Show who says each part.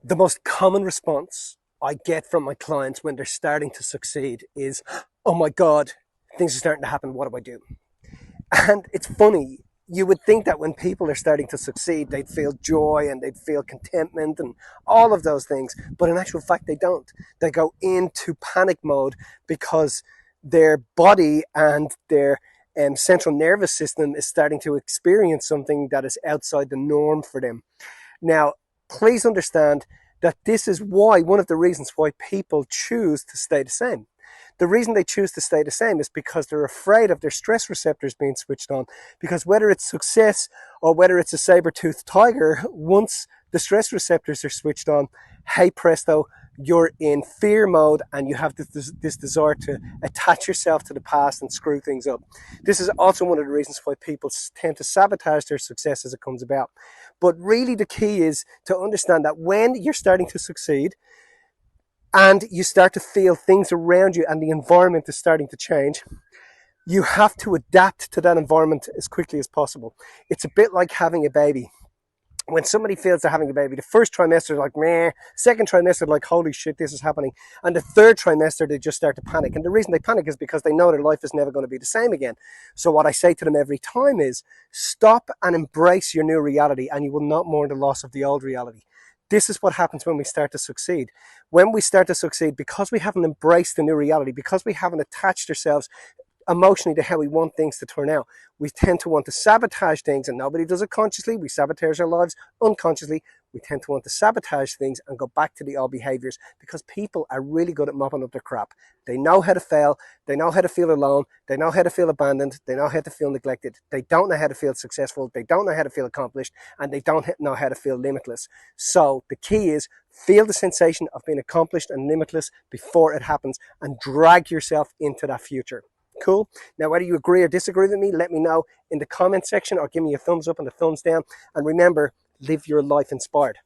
Speaker 1: The most common response I get from my clients when they're starting to succeed is, oh my God, things are starting to happen. What do I do? And it's funny. You would think that when people are starting to succeed, they'd feel joy and they'd feel contentment and all of those things. But in actual fact, they don't. They go into panic mode because their body and their central nervous system is starting to experience something that is outside the norm for them. Now, please understand that this is why, one of the reasons why people choose to stay the same. The reason they choose to stay the same is because they're afraid of their stress receptors being switched on. Because whether it's success or whether it's a saber-toothed tiger, once the stress receptors are switched on, hey presto, you're in fear mode and you have this desire to attach yourself to the past and screw things up. This is also one of the reasons why people tend to sabotage their success as it comes about. But really the key is to understand that when you're starting to succeed and you start to feel things around you and the environment is starting to change, you have to adapt to that environment as quickly as possible. It's a bit like having a baby. When somebody feels they're having a baby, the first trimester is like, meh. Second trimester, they're like, holy shit, this is happening. And the third trimester, they just start to panic. And the reason they panic is because they know their life is never going to be the same again. So what I say to them every time is, stop and embrace your new reality, and you will not mourn the loss of the old reality. This is what happens when we start to succeed. When we start to succeed, because we haven't embraced the new reality, because we haven't attached ourselves emotionally to how we want things to turn out, we tend to want to sabotage things, and nobody does it consciously. We sabotage our lives unconsciously. We tend to want to sabotage things and go back to the old behaviors because people are really good at mopping up their crap. They know how to fail. They know how to feel alone. They know how to feel abandoned. They know how to feel neglected. They don't know how to feel successful. They don't know how to feel accomplished, and they don't know how to feel limitless. So the key is feel the sensation of being accomplished and limitless before it happens and drag yourself into that future. Cool. Now, whether you agree or disagree with me, let me know in the comment section or give me a thumbs up and a thumbs down. And remember, live your life inspired.